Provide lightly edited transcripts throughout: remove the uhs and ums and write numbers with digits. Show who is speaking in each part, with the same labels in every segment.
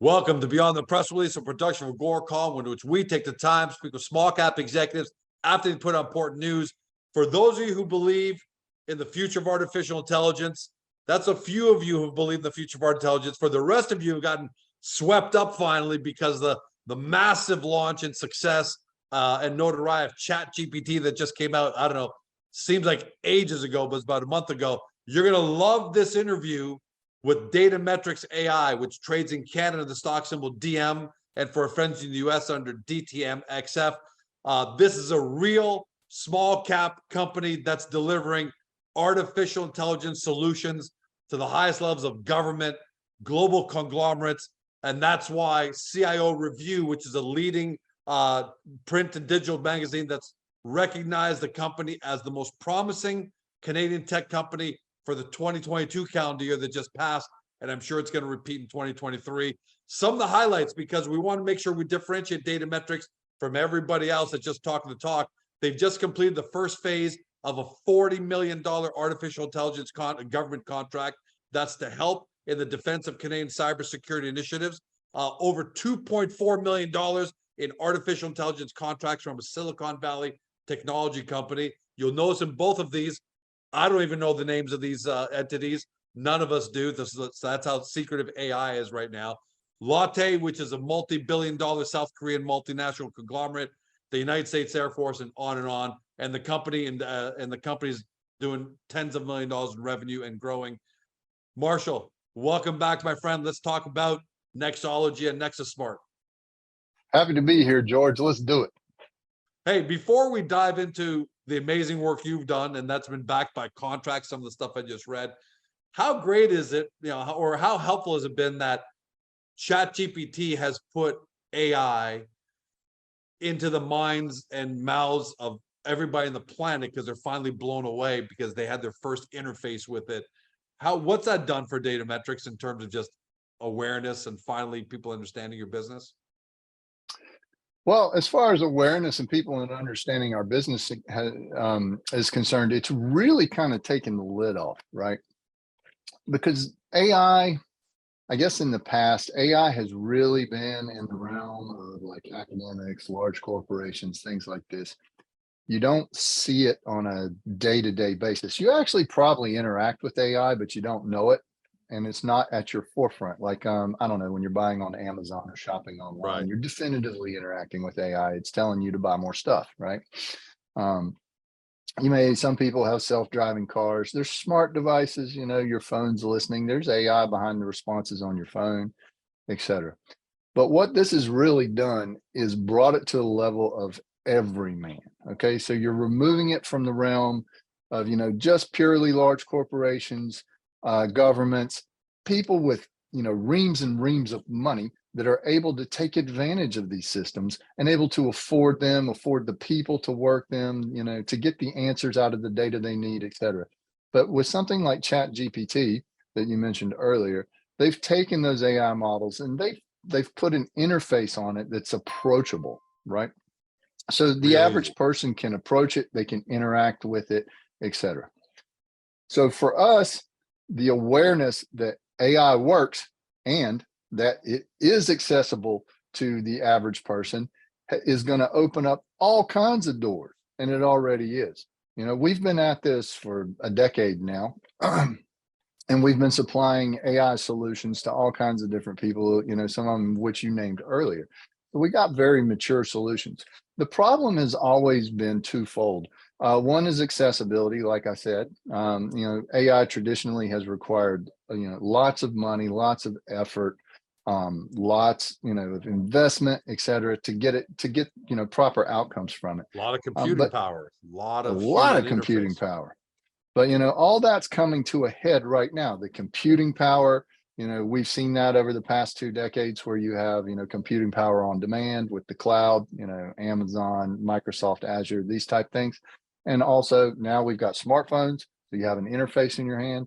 Speaker 1: Welcome to Beyond the Press Release, a production of Agoracom, in which we take the time to speak with small cap executives after they put out important news. For those of you who believe in the future of artificial intelligence, that's a few of you who believe in the future of artificial intelligence. For the rest of you who've gotten swept up finally because the massive launch and success and notoriety of ChatGPT that just came out, I don't know, seems like ages ago, but it's about a month ago. You're going to love this interview with DataMetrex AI, which trades in Canada, the stock symbol DM, and for our friends in the US under DTMXF. This is a real small cap company that's delivering artificial intelligence solutions to the highest levels of government, global conglomerates, and that's why CIOReview, which is a leading print and digital magazine that's recognized the company as the most promising Canadian tech company for the 2022 calendar year that just passed, and I'm sure it's going to repeat in 2023. Some of the highlights, because we want to make sure we differentiate DataMetrex from everybody else that's just talking the talk. They've just completed the first phase of a $40 million artificial intelligence government contract that's to help in the defense of Canadian cybersecurity initiatives. Over $2.4 million in artificial intelligence contracts from a Silicon Valley technology company. You'll notice in both of these, I don't even know the names of these entities. None of us do. That's how secretive AI is right now. Lotte, which is a multi-billion-dollar South Korean multinational conglomerate, the United States Air Force, and on and on. And the company and the company's doing tens of millions of dollars in revenue and growing. Marshall, welcome back, my friend. Let's talk about Nexology and Nexus Smart.
Speaker 2: Happy to be here, George. Let's do it.
Speaker 1: Hey, before we dive into the amazing work you've done, and that's been backed by contracts, some of the stuff I just read, how great is it, or how helpful has it been that ChatGPT has put AI into the minds and mouths of everybody on the planet because they're finally blown away because they had their first interface with it? What's that done for DataMetrex in terms of just awareness and finally people understanding your business?
Speaker 2: Well, as far as awareness and people and understanding our business is concerned, it's really kind of taken the lid off, right? Because AI, I guess in the past, AI has really been in the realm of like academics, large corporations, things like this. You don't see it on a day-to-day basis. You actually probably interact with AI, but you don't know it. And it's not at your forefront. Like, I don't know, when you're buying on Amazon or shopping online, right, you're definitively interacting with AI. It's telling you to buy more stuff, right? Some people have self-driving cars. There's smart devices, your phone's listening. There's AI behind the responses on your phone, etc. But what this has really done is brought it to a level of every man. Okay, so you're removing it from the realm of, just purely large corporations, governments, people with reams and reams of money that are able to take advantage of these systems and able to afford the people to work them, to get the answers out of the data they need, etc. But with something like ChatGPT that you mentioned earlier, they've taken those AI models and they've put an interface on it that's approachable, right? So the average person can approach it, they can interact with it, etc. So for us, the awareness that AI works and that it is accessible to the average person is going to open up all kinds of doors, and it already is. We've been at this for a decade now, and we've been supplying AI solutions to all kinds of different people, some of them which you named earlier. So we got very mature solutions. The problem has always been twofold. One is accessibility, like I said. AI traditionally has required, lots of money, lots of effort, lots, of investment, et cetera, to get proper outcomes from it.
Speaker 1: A lot of computing power, a lot of
Speaker 2: computing power. But, all that's coming to a head right now. The computing power, we've seen that over the past 2 decades where you have, computing power on demand with the cloud, Amazon, Microsoft Azure, these type things. And also now we've got smartphones, so you have an interface in your hand.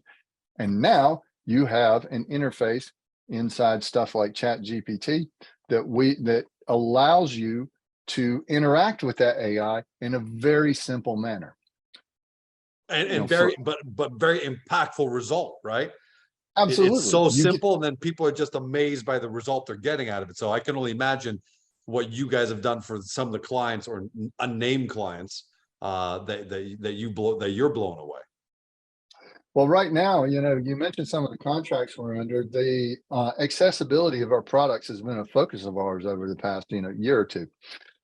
Speaker 2: And now you have an interface inside stuff like ChatGPT that allows you to interact with that AI in a very simple manner.
Speaker 1: And very impactful result, right? It's
Speaker 2: Absolutely.
Speaker 1: so
Speaker 2: You get,
Speaker 1: simple, and then people are just amazed by the result they're getting out of it. So I can only imagine what you guys have done for some of the clients or unnamed clients that you're blown away.
Speaker 2: well, right now, you mentioned some of the contracts we're under. The accessibility of our products has been a focus of ours over the past, year or two.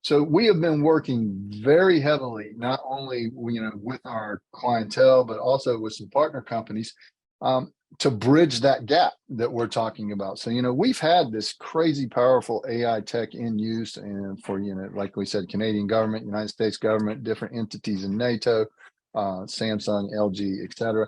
Speaker 2: So we have been working very heavily, not only, with our clientele, but also with some partner companies, to bridge that gap that we're talking about. So, we've had this crazy powerful AI tech in use, and for, like we said, Canadian government, United States government, different entities in NATO, Samsung, LG, et cetera.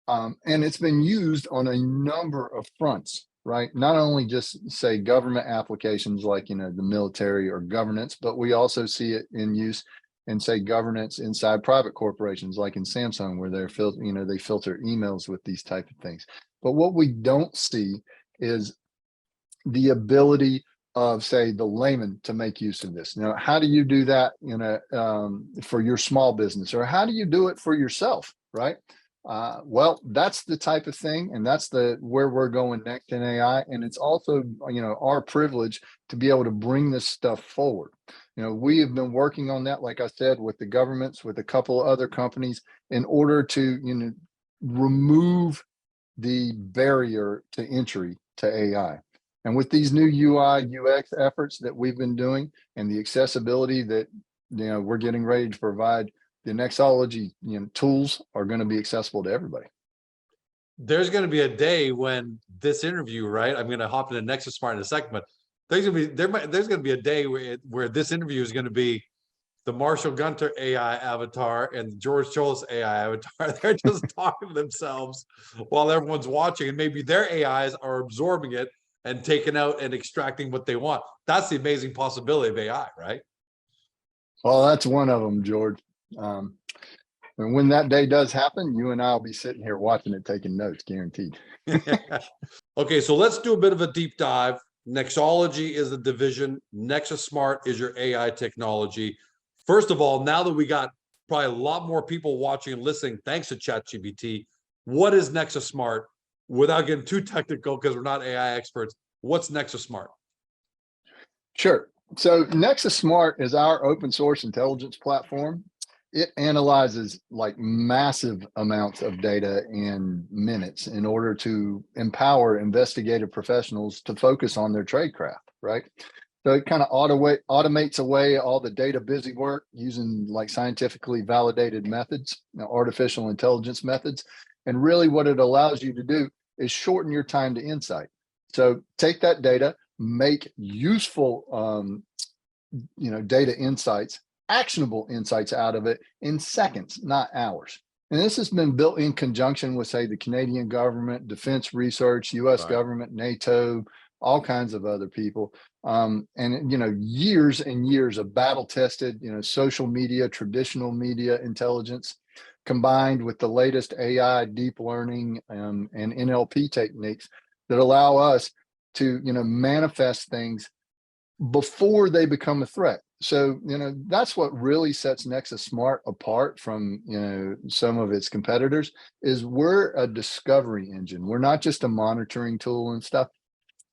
Speaker 2: And it's been used on a number of fronts, right? Not only just say government applications like, the military or governance, but we also see it in use in say governance inside private corporations, like in Samsung, where they filter emails with these type of things. But what we don't see is the ability of say the layman to make use of this. How do you do that, for your small business, or how do you do it for yourself, right? Well, that's the type of thing, and that's where we're going next in AI. And it's also, our privilege to be able to bring this stuff forward. We have been working on that, like I said, with the governments, with a couple of other companies, in order to, remove the barrier to entry to AI. And with these new UI, UX efforts that we've been doing, and the accessibility that, we're getting ready to provide, the Nexology tools are going to be accessible to everybody.
Speaker 1: There's going to be a day when this interview, right? I'm going to hop into Nexus Smart in a second, but there's going to be a day where this interview is going to be the Marshall Gunter AI avatar and the George Cholis AI avatar. They're just talking to themselves while everyone's watching, and maybe their AIs are absorbing it and taking out and extracting what they want. That's the amazing possibility of AI, right?
Speaker 2: Well, that's one of them, George. And when that day does happen, you and I will be sitting here watching it, taking notes, guaranteed.
Speaker 1: Okay, so let's do a bit of a deep dive. Nexology is the division. Nexus Smart is your AI technology. First of all, now that we got probably a lot more people watching and listening, thanks to ChatGPT, what is Nexus Smart? Without getting too technical, because we're not AI experts, what's Nexus Smart?
Speaker 2: Sure. So Nexus Smart is our open source intelligence platform. It analyzes like massive amounts of data in minutes in order to empower investigative professionals to focus on their trade craft, right? So it kind of automates away all the data busy work using like scientifically validated methods, artificial intelligence methods. And really what it allows you to do is shorten your time to insight. So take that data, make useful, data insights, actionable insights out of it in seconds, not hours. And this has been built in conjunction with, say, the Canadian government, defense research, US government, NATO, all kinds of other people. And, years and years of battle tested, social media, traditional media intelligence, combined with the latest AI, deep learning, and NLP techniques that allow us to, manifest things before they become a threat. So, that's what really sets Nexus Smart apart from, some of its competitors, is we're a discovery engine. We're not just a monitoring tool and stuff.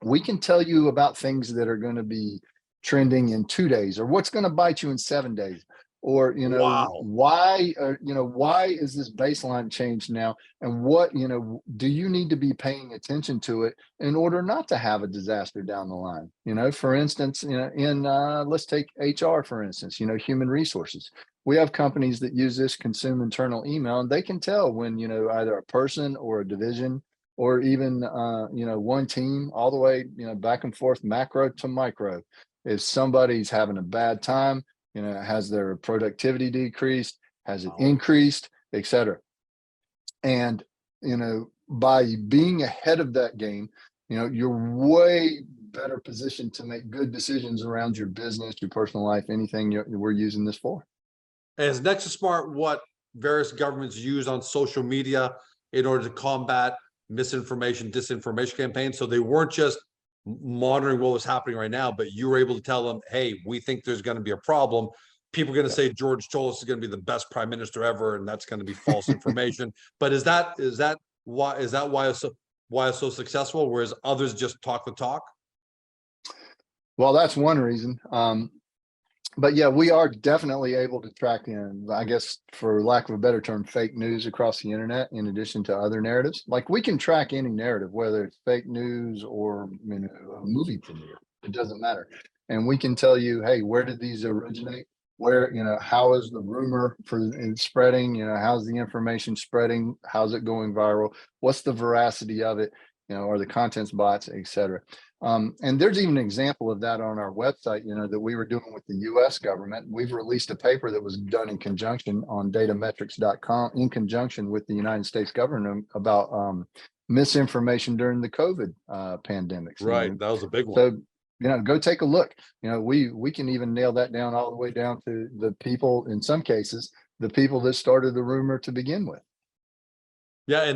Speaker 2: We can tell you about things that are going to be trending in 2 days, or what's going to bite you in 7 days, or,
Speaker 1: Wow.
Speaker 2: why is this baseline changed now? And what, do you need to be paying attention to it in order not to have a disaster down the line? For instance, let's take HR, for instance, human resources. We have companies that use this, consume internal email, and they can tell when, either a person or a division, or even, one team, all the way, back and forth, macro to micro, if somebody's having a bad time, has their productivity decreased, has it increased, et cetera. And, by being ahead of that game, you're way better positioned to make good decisions around your business, your personal life, anything we're using this for.
Speaker 1: Is Nexus Smart what various governments use on social media in order to combat misinformation, disinformation campaigns? So they weren't just monitoring what was happening right now, but you were able to tell them, hey, we think there's going to be a problem. People are going to say George Cholis is going to be the best prime minister ever, and that's going to be false information. But is that why why it's so successful, whereas others just talk the talk?
Speaker 2: Well, that's one reason. But yeah, we are definitely able to track in, I guess, for lack of a better term, fake news across the internet, in addition to other narratives. Like, we can track any narrative, whether it's fake news or, you know, a movie premiere. It doesn't matter. And we can tell you, hey, where did these originate? Where, you know, how is the rumor spreading? You know, how's the information spreading? How's it going viral? What's the veracity of it? You know, are the contents bots, et cetera. And there's even an example of that on our website, you know, that we were doing with the US government. We've released a paper that was done in conjunction on DataMetrex.com in conjunction with the United States government about misinformation during the COVID pandemic.
Speaker 1: Right, that was a big one.
Speaker 2: So, you know, go take a look. You know, we can even nail that down all the way down to the people, in some cases, the people that started the rumor to begin with.
Speaker 1: Yeah,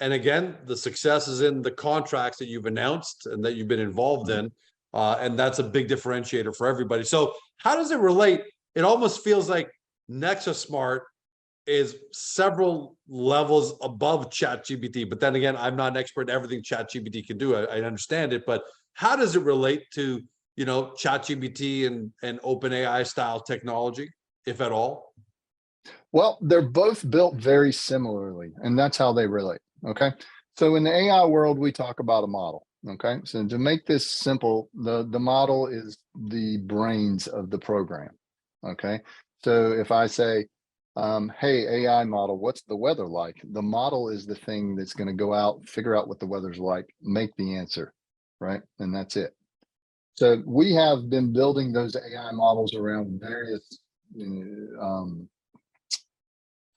Speaker 1: and again, the success is in the contracts that you've announced and that you've been involved in. And that's a big differentiator for everybody. So how does it relate? It almost feels like Nexus Smart is several levels above ChatGPT. But then again, I'm not an expert in everything ChatGPT can do. I understand it, but how does it relate to, you know, ChatGPT and OpenAI style technology, if at all?
Speaker 2: Well, they're both built very similarly, and that's how they relate. Okay. So in the AI world, we talk about a model. Okay. So to make this simple, the model is the brains of the program. Okay. So if I say, hey, AI model, what's the weather like? The model is the thing that's going to go out, figure out what the weather's like, make the answer, right? And that's it. So we have been building those AI models around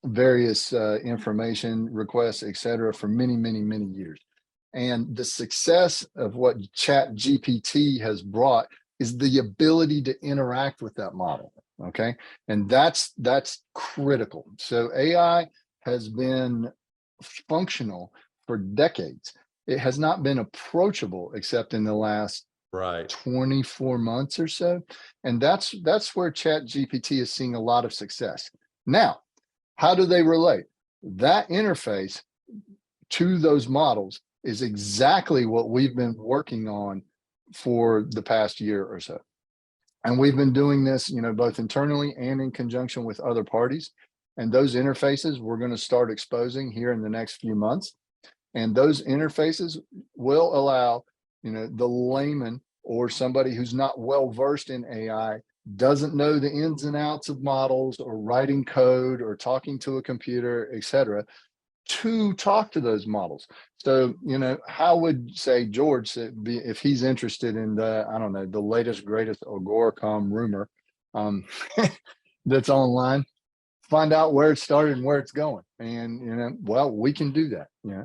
Speaker 2: various information requests, et cetera, for many, many, many years. And the success of what ChatGPT has brought is the ability to interact with that model. Okay. And that's critical. So AI has been functional for decades. It has not been approachable except in the last 24 months or so. And that's where ChatGPT is seeing a lot of success. Now, how do they relate? That interface to those models is exactly what we've been working on for the past year or so. And we've been doing this, you know, both internally and in conjunction with other parties. And those interfaces we're going to start exposing here in the next few months. And those interfaces will allow, you know, the layman or somebody who's not well versed in AI, doesn't know the ins and outs of models or writing code or talking to a computer, et cetera, to talk to those models. So, you know, how would, say, George, if he's interested in the, I don't know, the latest, greatest Agoracom rumor that's online, find out where it started and where it's going. And, you know, well, we can do that. Yeah.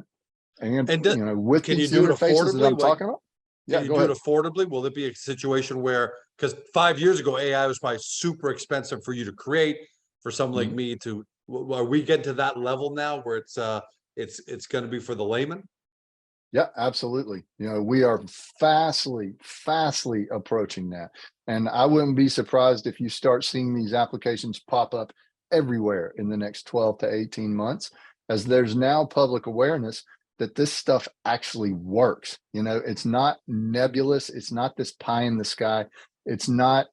Speaker 2: And you know, with these interfaces that I'm talking about.
Speaker 1: Can you do it affordably? Will it be a situation where, because 5 years ago, AI was probably super expensive for you to create, for someone like me to, are we getting to that level now where it's going to be for the layman?
Speaker 2: Yeah, absolutely. You know, we are fastly approaching that. And I wouldn't be surprised if you start seeing these applications pop up everywhere in the next 12 to 18 months, as there's now public awareness that this stuff actually works. You know, it's not nebulous. It's not this pie in the sky. It's not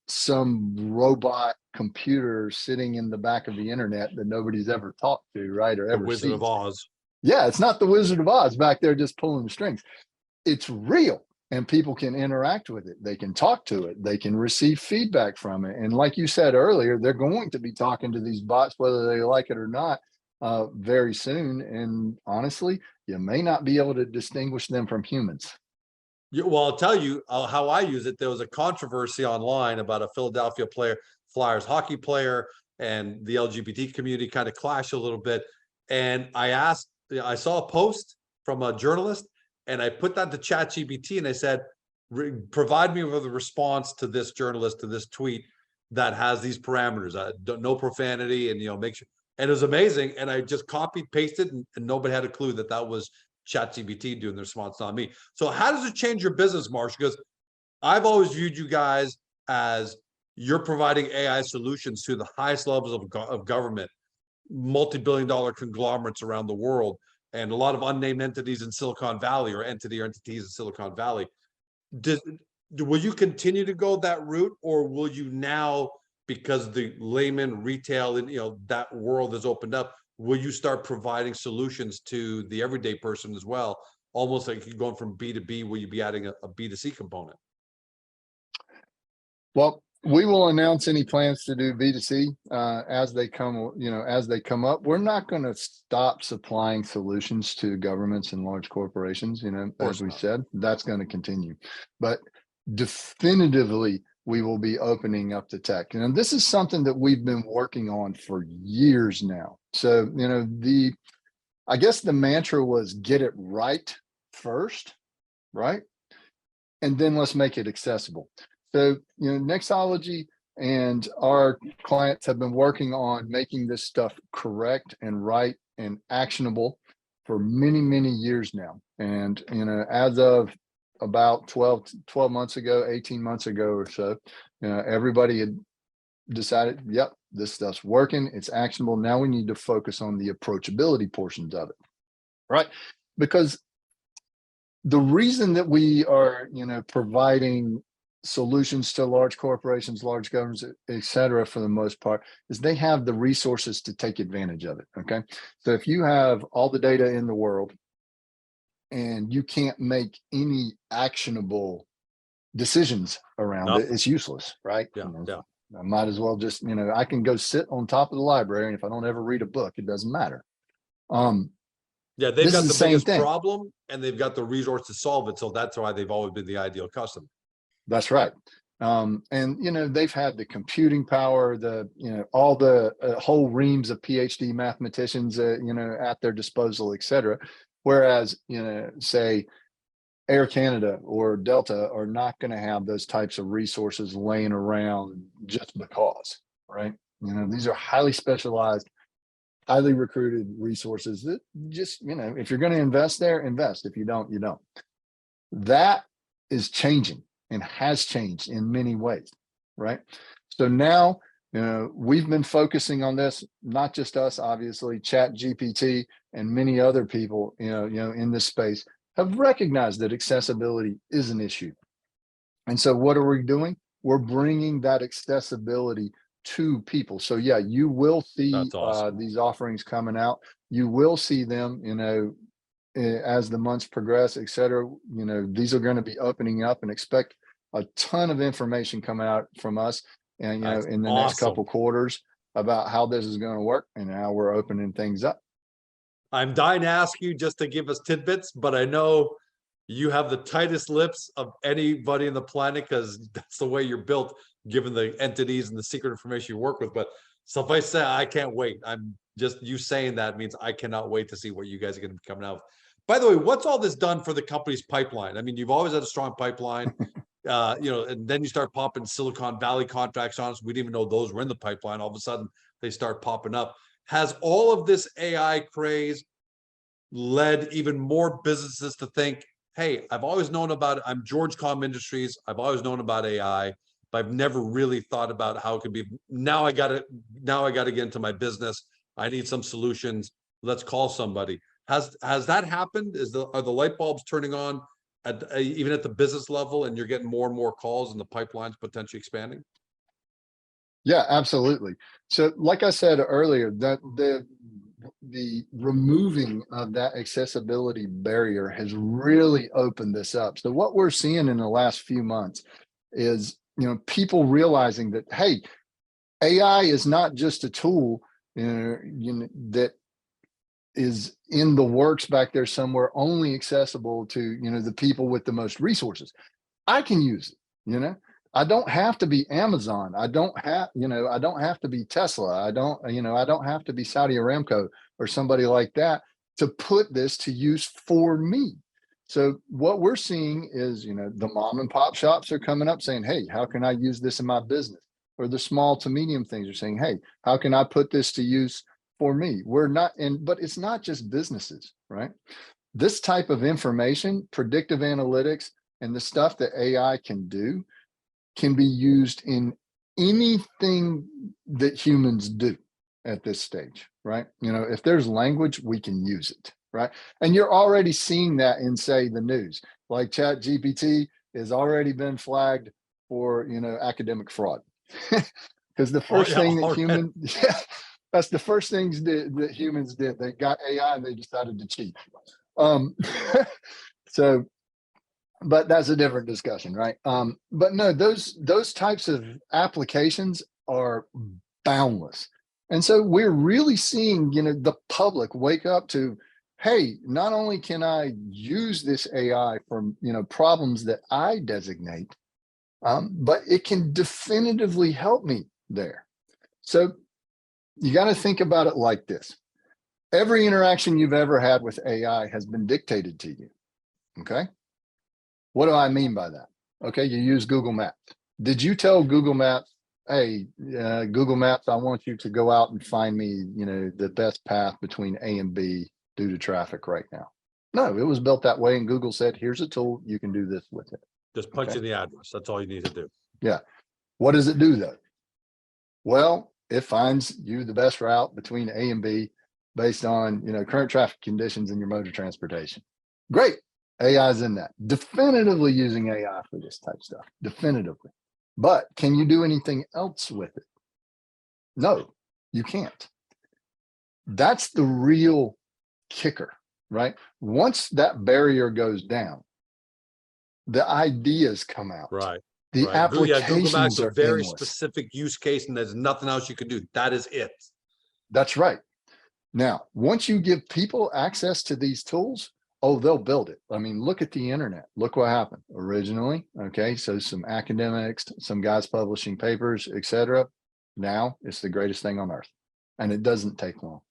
Speaker 2: some robot computer sitting in the back of the internet that nobody's ever talked to, right? Or ever
Speaker 1: The Wizard
Speaker 2: seen.
Speaker 1: of Oz.
Speaker 2: Yeah, it's not the Wizard of Oz back there just pulling the strings. It's real, and people can interact with it. They can talk to it. They can receive feedback from it. And like you said earlier, they're going to be talking to these bots, whether they like it or not, very soon. And honestly, you may not be able to distinguish them from humans.
Speaker 1: Yeah, well, I'll tell you how I use it. There was a controversy online about a Philadelphia Flyers hockey player, and the LGBT community kind of clashed a little bit. And I saw a post from a journalist, and I put that to ChatGPT, and I said, provide me with a response to this journalist, to this tweet that has these parameters, no profanity, and, you know, make sure. And it was amazing. And I just copied, pasted, and nobody had a clue that that was ChatGPT doing the response, not me. So how does it change your business, Marsh? Because I've always viewed you guys as you're providing AI solutions to the highest levels of government, multi-billion-dollar conglomerates around the world. and a lot of unnamed entities in Silicon Valley, or entities in Silicon Valley. Will you continue to go that route, or will you now, because the layman retail and that world has opened up, will you start providing solutions to the everyday person as well? Almost like you're going from B2B, will you be adding a B2C component?
Speaker 2: Well, we will announce any plans to do B2C as they come, as they come up. We're not going to stop supplying solutions to governments and large corporations, as we said, that's going to continue. But definitively, we will be opening up the tech. And this is something that we've been working on for years now. So, I guess the mantra was get it right first, right? And then let's make it accessible. So, Nexology and our clients have been working on making this stuff correct and right and actionable for many, many years now. And, as of about 12 months ago, 18 months ago or so, everybody had decided, yep, this stuff's working, it's actionable. Now we need to focus on the approachability portions of it, right? Because the reason that we are, providing solutions to large corporations, large governments, et cetera, for the most part, is they have the resources to take advantage of it, okay? So if you have all the data in the world and you can't make any actionable decisions around it, it's useless, right?
Speaker 1: Yeah.
Speaker 2: I might as well just, I can go sit on top of the library, and if I don't ever read a book, it doesn't matter.
Speaker 1: Yeah, they've got the biggest
Speaker 2: thing.
Speaker 1: problem, and they've got the resource to solve it. So that's why they've always been the ideal customer.
Speaker 2: That's right. And they've had the computing power, all the whole reams of PhD mathematicians, at their disposal, et cetera. Whereas, say Air Canada or Delta are not going to have those types of resources laying around just because, right? These are highly specialized, highly recruited resources that just, if you're going to invest there, invest. If you don't, you don't. That is changing and has changed in many ways, right? So now, we've been focusing on this, not just us, obviously, ChatGPT and many other people, in this space have recognized that accessibility is an issue. And so what are we doing? We're bringing that accessibility to people. So yeah, you will see
Speaker 1: awesome.
Speaker 2: These offerings coming out. You will see them, as the months progress, et cetera. These are going to be opening up, and expect a ton of information coming out from us, and in the next couple quarters about how this is going to work and how we're opening things up.
Speaker 1: I'm dying to ask you just to give us tidbits, but I know you have the tightest lips of anybody on the planet, because that's the way you're built, given the entities and the secret information you work with. But suffice to say, I can't wait. I'm just, you saying that means I cannot wait to see what you guys are going to be coming out with. By the way, what's all this done for the company's pipeline? I mean, you've always had a strong pipeline, and then you start popping Silicon Valley contracts on us. We didn't even know those were in the pipeline. All of a sudden, they start popping up. Has all of this AI craze led even more businesses to think, hey, I've always known about it. I'm George Com Industries. I've always known about AI, but I've never really thought about how it could be. Now I got to get into my business. I need some solutions. Let's call somebody. Has that happened? Are the light bulbs turning on even at the business level, and you're getting more and more calls, and the pipeline's potentially expanding?
Speaker 2: Yeah, absolutely. So like I said earlier, that the removing of that accessibility barrier has really opened this up. So what we're seeing in the last few months is, people realizing that, hey, AI is not just a tool, that is in the works back there somewhere, only accessible to, the people with the most resources. I can use it, I don't have to be Amazon. I don't have to be Tesla. I don't have to be Saudi Aramco or somebody like that to put this to use for me. So what we're seeing is, the mom and pop shops are coming up saying, hey, how can I use this in my business? Or the small to medium things are saying, hey, how can I put this to use for me? But it's not just businesses, right? This type of information, predictive analytics, and the stuff that AI can do can be used in anything that humans do at this stage, right? If there's language, we can use it, right? And you're already seeing that in, say, the news, like Chat GPT has already been flagged for, academic fraud. Because the first thing that that's the first things that humans did. They got AI and they decided to cheat. So, but that's a different discussion, right? But no, those types of applications are boundless. And so we're really seeing, the public wake up to, hey, not only can I use this AI for, problems that I designate, but it can definitively help me there. So you got to think about it like this. Every interaction you've ever had with AI has been dictated to you. Okay. What do I mean by that? Okay. You use Google Maps. Did you tell Google Maps, hey, Google Maps, I want you to go out and find me, the best path between A and B due to traffic right now? No, it was built that way. And Google said, here's a tool, you can do this with it.
Speaker 1: Just punch in the address. That's all you need to do.
Speaker 2: Yeah. What does it do though? Well, it finds you the best route between A and B based on, current traffic conditions in your mode of transportation. Great. AI is in that. Definitively using AI for this type of stuff. Definitively. But can you do anything else with it? No, you can't. That's the real kicker, right? Once that barrier goes down, the ideas come out.
Speaker 1: Right.
Speaker 2: The applications
Speaker 1: Google Maps
Speaker 2: are
Speaker 1: a very
Speaker 2: endless.
Speaker 1: specific use case, and there's nothing else you can do. That is it.
Speaker 2: That's right. Now, once you give people access to these tools, oh, they'll build it. I mean, look at the internet. Look what happened originally. Okay, so some academics, some guys publishing papers, etc. Now it's the greatest thing on earth, and it doesn't take long.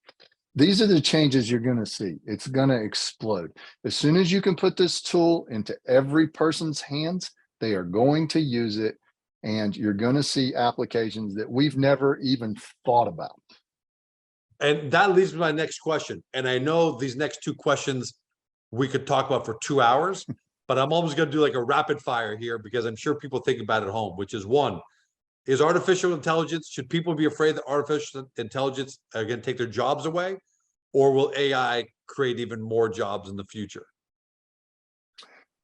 Speaker 2: These are the changes you're going to see. It's going to explode. As soon as you can put this tool into every person's hands, they are going to use it, and you're going to see applications that we've never even thought about.
Speaker 1: And that leads me to my next question. And I know these next two questions we could talk about for 2 hours, but I'm almost going to do like a rapid fire here because I'm sure people think about it at home, which is one, is artificial intelligence, should people be afraid that artificial intelligence are going to take their jobs away? Or will AI create even more jobs in the future?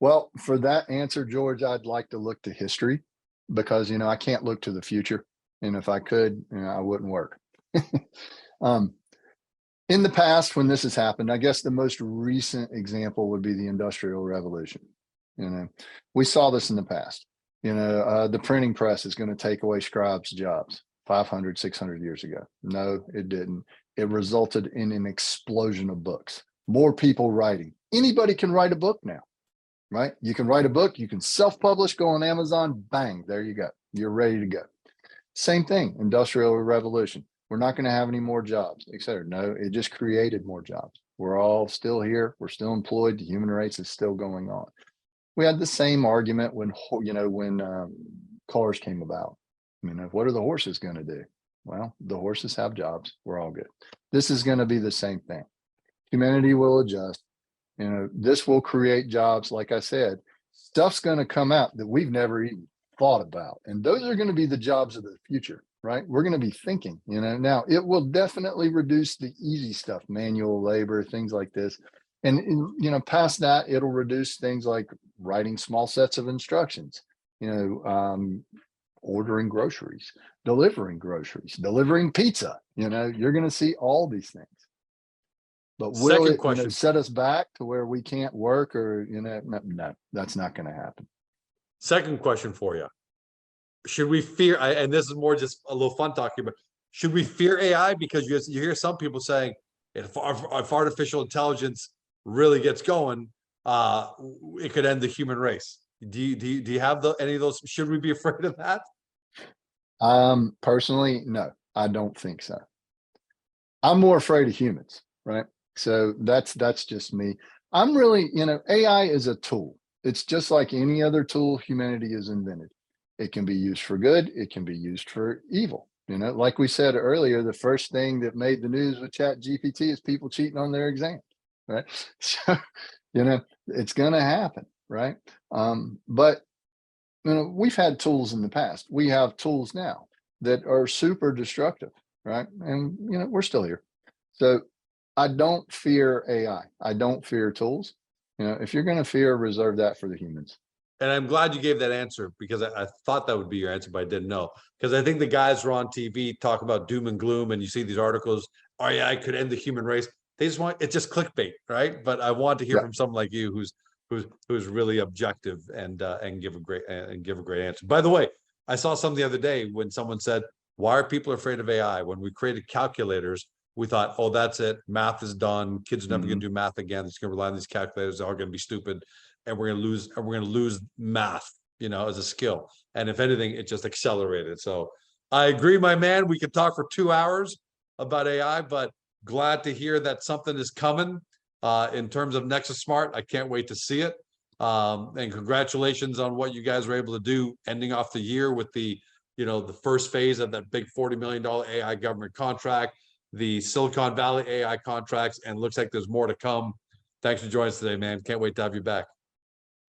Speaker 2: Well, for that answer, George, I'd like to look to history because, I can't look to the future. And if I could, I wouldn't work. In the past, when this has happened, I guess the most recent example would be the Industrial Revolution. We saw this in the past. The printing press is going to take away scribes' jobs 500, 600 years ago. No, it didn't. It resulted in an explosion of books, more people writing. Anybody can write a book now, right? You can write a book, you can self-publish, go on Amazon, bang, there you go. You're ready to go. Same thing, Industrial Revolution. We're not going to have any more jobs, et cetera. No, it just created more jobs. We're all still here. We're still employed. The human race is still going on. We had the same argument when cars came about. What are the horses going to do? Well, the horses have jobs. We're all good. This is going to be the same thing. Humanity will adjust. This will create jobs. Like I said, stuff's going to come out that we've never even thought about. And those are going to be the jobs of the future, right? We're going to be thinking, now it will definitely reduce the easy stuff, manual labor, things like this. And, past that, it'll reduce things like writing small sets of instructions, ordering groceries, delivering pizza, you're going to see all these things. But will it set us back to where we can't work or, no, that's not going to happen.
Speaker 1: Second question for you. Should we fear, and this is more just a little fun talking, but should we fear AI? Because you hear some people saying if artificial intelligence really gets going, it could end the human race. Do you have any of those? Should we be afraid of that?
Speaker 2: Personally, no, I don't think so. I'm more afraid of humans, right? So that's just me. I'm really, AI is a tool. It's just like any other tool humanity has invented. It can be used for good. It can be used for evil. Like we said earlier, the first thing that made the news with Chat GPT is people cheating on their exam, right? So, it's going to happen, right? But, we've had tools in the past. We have tools now that are super destructive, right? And, we're still here. So I don't fear AI. I don't fear tools. You know, if you're going to fear, reserve that for the humans.
Speaker 1: And I'm glad you gave that answer because I thought that would be your answer, but I didn't know. Because I think the guys who are on TV talk about doom and gloom, and you see these articles, oh yeah, I could end the human race. They just want it's just clickbait, right? But I want to hear
Speaker 2: Yeah.
Speaker 1: from someone like you who's really objective and give a great answer. By the way, I saw something the other day when someone said, "Why are people afraid of AI?" When we created calculators, we thought, "Oh, that's it. Math is done. Kids are never going to do math again. It's going to rely on these calculators. They're all going to be stupid." And we're going to lose math, you know, as a skill. And if anything, it just accelerated. So I agree, my man. We could talk for 2 hours about AI, but glad to hear that something is coming in terms of Nexus Smart. I can't wait to see it. And congratulations on what you guys were able to do, ending off the year with the, you know, the first phase of that big $40 million AI government contract, the Silicon Valley AI contracts, and looks like there's more to come. Thanks for joining us today, man. Can't wait to have you back.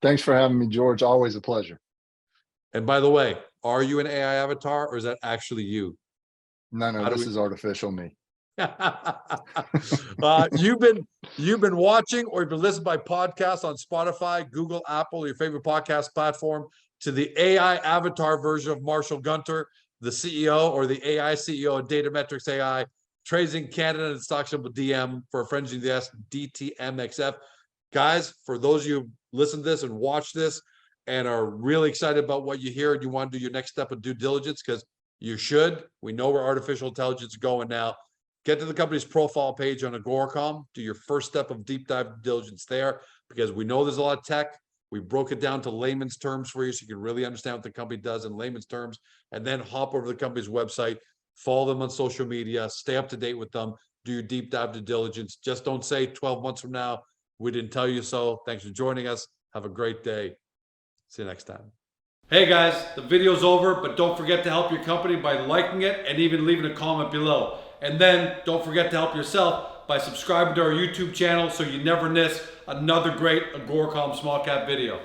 Speaker 2: Thanks for having me, George. Always a pleasure.
Speaker 1: And by the way, are you an AI avatar or is that actually you?
Speaker 2: No, this is artificial me.
Speaker 1: You've been watching or you've been listening by podcast on Spotify, Google, Apple, your favorite podcast platform, to the AI avatar version of Marshall Gunter, the CEO or the AI CEO of DataMetrex AI, trades in Canada and stock symbol DM for a friends of the S, DTMXF. Guys, for those of you who listen to this and watch this and are really excited about what you hear and you want to do your next step of due diligence, because you should. We know where artificial intelligence is going now. Get to the company's profile page on Agoracom. Do your first step of deep dive due diligence there, because we know there's a lot of tech. We broke it down to layman's terms for you so you can really understand what the company does in layman's terms, and then hop over to the company's website, follow them on social media, stay up to date with them, do your deep dive due diligence. Just don't say 12 months from now, we didn't tell you so. Thanks for joining us. Have a great day. See you next time. Hey guys, the video's over, but don't forget to help your company by liking it and even leaving a comment below. And then don't forget to help yourself by subscribing to our YouTube channel so you never miss another great Agoracom small cap video.